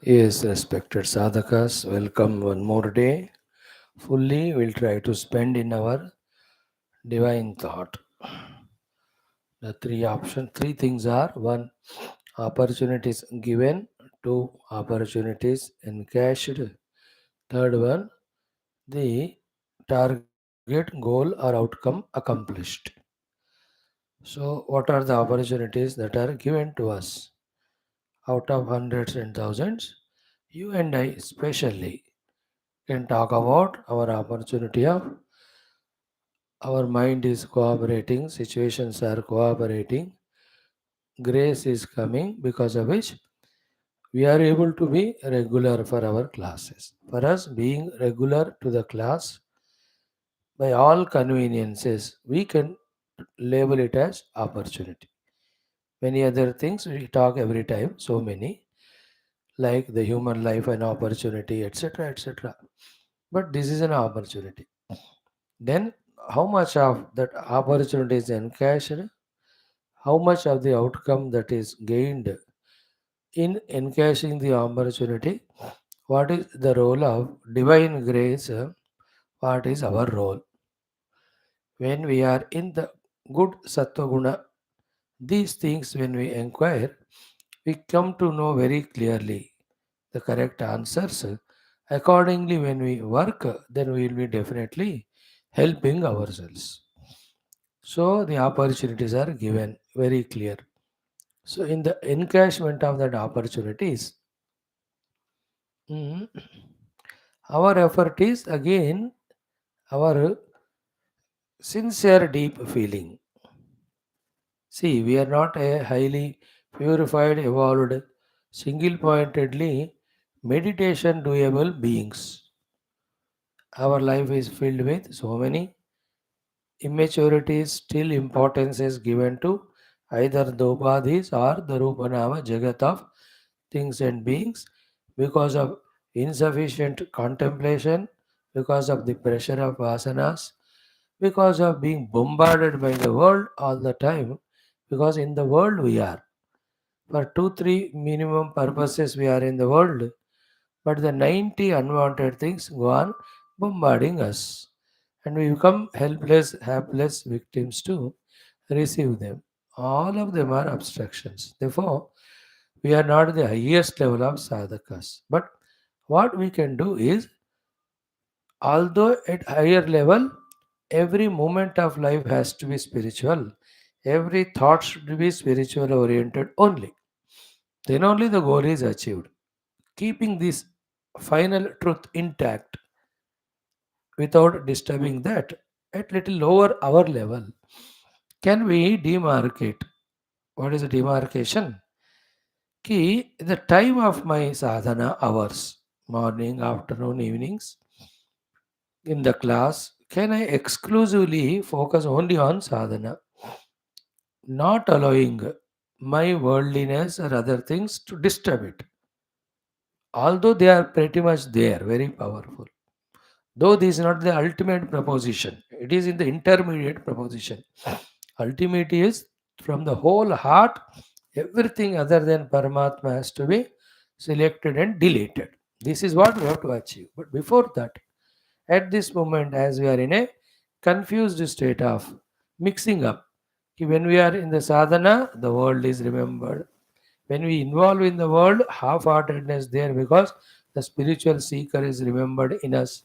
Yes, respected sadhakas, welcome one more day. Fully we'll try to spend in our divine thought. The three things are: one, opportunities given; two, opportunities encashed; third one, the target, goal, or outcome accomplished. So, what are the opportunities that are given to us out of hundreds and thousands? You and I, especially, can talk about our opportunity of our mind is cooperating, situations are cooperating, grace is coming, because of which we are able to be regular for our classes. For us, being regular to the class by all conveniences, we can label it as opportunity. Many other things we talk every time, so many, like the human life and opportunity, etc., etc. But this is an opportunity. Then, how much of that opportunity is encashed? How much of the outcome that is gained in encashing the opportunity? What is the role of divine grace? What is our role? When we are in the good sattva guna, these things when we inquire, we come to know very clearly the correct answers. Accordingly, when we work, then we will be definitely helping ourselves. So the opportunities are given very clear. So in the encashment of that opportunities, mm, our effort is again our sincere deep feeling. See, we are not a highly purified, evolved, single pointedly meditation doable beings. Our life is filled with so many immaturities, still importance is given to either the upadhis or the rupanama jagat of things and beings because of insufficient contemplation, because of the pressure of vasanas, because of being bombarded by the world all the time, because in the world we are. For two, three minimum purposes we are in the world, but the 90 unwanted things go on bombarding us. And we become helpless, hapless victims to receive them. All of them are obstructions. Therefore, we are not the highest level of sadhakas. But what we can do is, although at higher level, every moment of life has to be spiritual. Every thought should be spiritual oriented only. Then only the goal is achieved. Keeping this final truth intact without disturbing that at little lower our level, can we demarcate? What is the demarcation? Ki, the time of my sadhana hours, morning, afternoon, evenings, in the class, can I exclusively focus only on sadhana, not allowing my worldliness or other things to disturb it? Although they are pretty much there, very powerful. Though this is not the ultimate proposition, it is in the intermediate proposition. Ultimate is from the whole heart, everything other than Paramatma has to be selected and deleted. This is what we have to achieve. But before that, at this moment, as we are in a confused state of mixing up, when we are in the sadhana, the world is remembered. When we involve in the world, half-heartedness there because the spiritual seeker is remembered in us.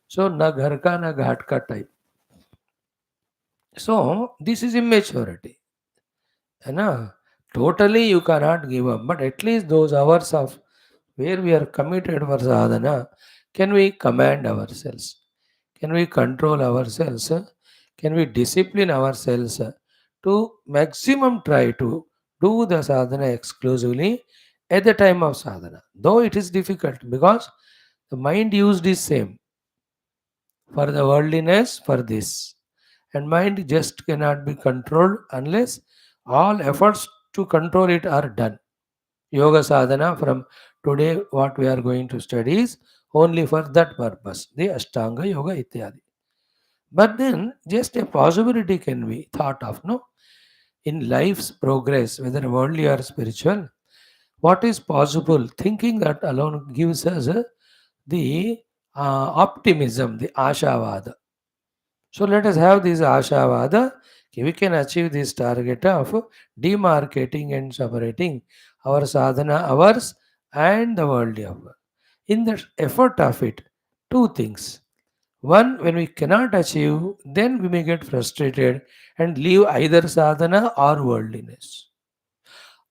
So, na ghar ka na ghat ka type. So, this is immaturity. Na? Totally you cannot give up, but at least those hours of where we are committed for sadhana, can we command ourselves? Can we control ourselves? Can we discipline ourselves to maximum try to do the sadhana exclusively at the time of sadhana? Though it is difficult because the mind used is same for the worldliness for this. And mind just cannot be controlled unless all efforts to control it are done. Yoga sadhana from today, what we are going to study is only for that purpose, the Ashtanga Yoga Ityadi. But then, just a possibility can be thought of, no? In life's progress, whether worldly or spiritual, what is possible. Thinking that alone gives us the optimism, the ashavada. So let us have this ashavada. We can achieve this target of demarcating and separating our sadhana hours and the worldly hour. In the effort of it, two things. One, when we cannot achieve, then we may get frustrated and leave either sadhana or worldliness.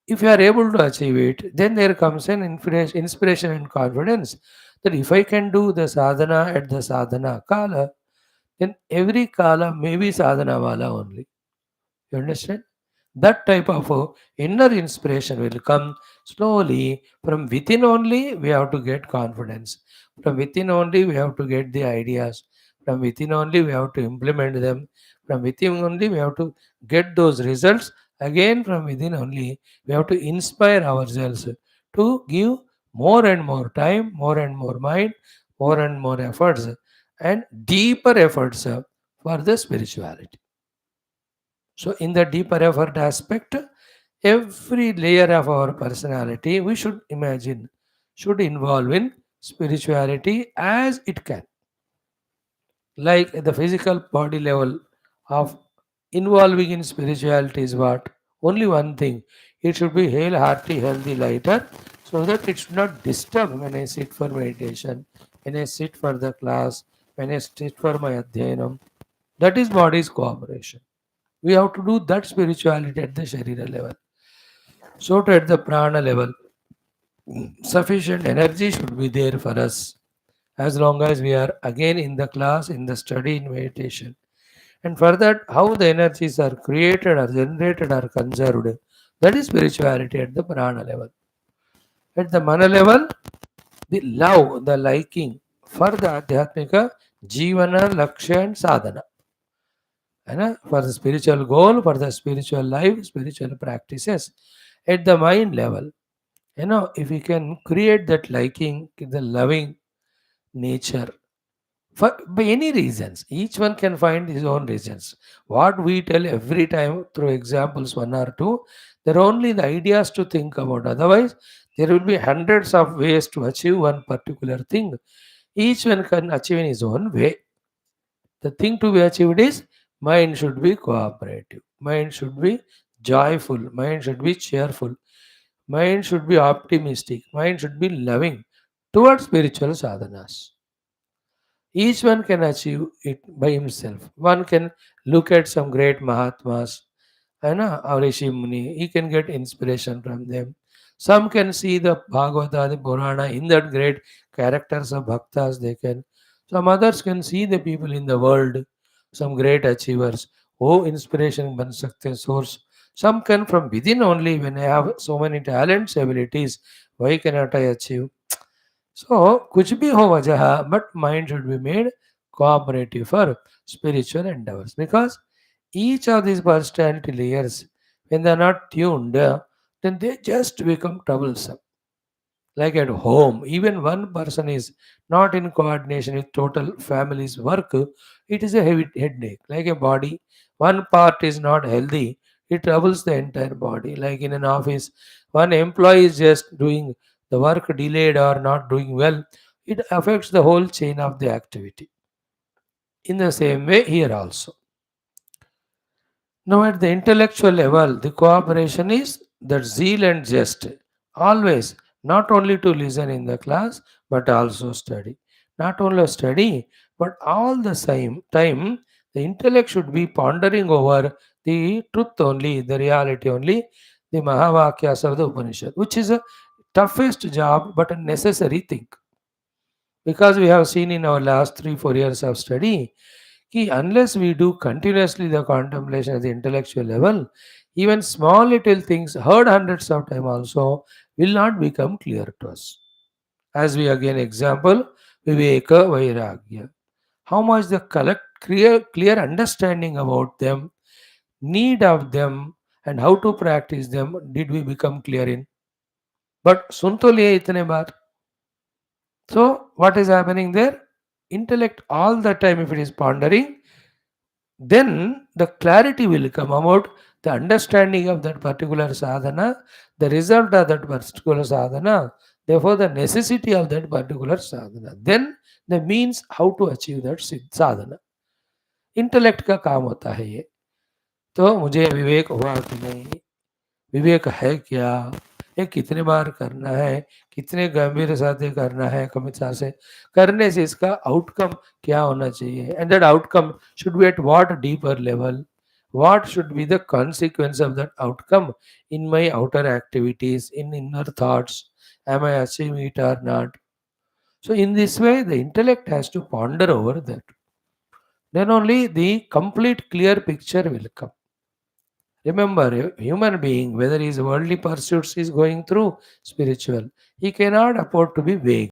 If you are able to achieve it, then there comes an inspiration and confidence that if I can do the sadhana at the sadhana kala, then every kala may be sadhana wala only. You understand? That type of inner inspiration will come slowly from within only. We have to get confidence. From within only, we have to get the ideas. From within only, we have to implement them. From within only, we have to get those results. Again, from within only, we have to inspire ourselves to give more and more time, more and more mind, more and more efforts, and deeper efforts for the spirituality. So, in the deeper effort aspect, every layer of our personality we should imagine should involve in spirituality as it can. Like at the physical body level of involving in spirituality is what? Only one thing. It should be hale, hearty, healthy, lighter, so that it should not disturb when I sit for meditation, when I sit for the class, when I sit for my adhyanam. That is body's cooperation. We have to do that spirituality at the Sharira level. So, at the prana level, sufficient energy should be there for us as long as we are again in the class, in the study, in meditation. And for that, how the energies are created or generated or conserved, that is spirituality at the prana level. At the mana level, the love, the liking for the adhyatmika, jivana, lakshya, and sadhana. For the spiritual goal, for the spiritual life, spiritual practices. At the mind level, if we can create that liking, the loving nature for by any reasons, each one can find his own reasons. What we tell every time through examples one or two, there are only the ideas to think about. Otherwise, there will be hundreds of ways to achieve one particular thing. Each one can achieve in his own way. The thing to be achieved is mind should be cooperative, mind should be joyful, mind should be cheerful, mind should be optimistic, mind should be loving towards spiritual sadhanas. Each one can achieve it by himself. One can look at some great Mahatmas, or Rishi Muni, he can get inspiration from them. Some can see the Bhagavata, the Purana, in that great characters of bhaktas they can. Some others can see the people in the world, some great achievers. Oh, inspiration ban sakte source. Some can from within only. When I have so many talents, abilities, why cannot I achieve? So, कुछ भी हो वजह, but mind should be made cooperative for spiritual endeavors because each of these personality layers, when they are not tuned, then they just become troublesome. Like at home, even one person is not in coordination with total family's work, it is a heavy headache. Like a body, one part is not healthy, it troubles the entire body. Like in an office, one employee is just doing the work delayed or not doing well, it affects the whole chain of the activity. In the same way, here also. Now, at the intellectual level, the cooperation is that zeal and jest. Always, not only to listen in the class, but also study. Not only study, but all the same time, the intellect should be pondering over the truth only, the reality only, the Mahavakyas of the Upanishad, which is a toughest job but a necessary thing. Because we have seen in our last 3 4 years of study, unless we do continuously the contemplation at the intellectual level, even small little things heard hundreds of times also will not become clear to us. As we again example, Viveka Vairagya. How much the clear understanding about them, need of them, and how to practice them did we become clear in? But सुन तो लिए इतने बार. So what is happening there? Intellect all the time, if it is pondering, then the clarity will come about the understanding of that particular sadhana, the result of that particular sadhana, therefore the necessity of that particular sadhana. Then the means how to achieve that sadhana. Intellect का काम होता है ये. तो मुझे विवेक हुआ कि नहीं, विवेक है क्या, ये कितने बार करना है, कितने गंभीर साथ करना है, कमिता से करने से इसका आउटकम क्या होना चाहिए, and that outcome should be at what deeper level, what should be the consequence of that outcome in my outer activities, in inner thoughts, am I achieving it or not. So in this way the intellect has to ponder over that, then only the complete clear picture will come. Remember, a human being, whether his worldly pursuits is going through spiritual, he cannot afford to be vague.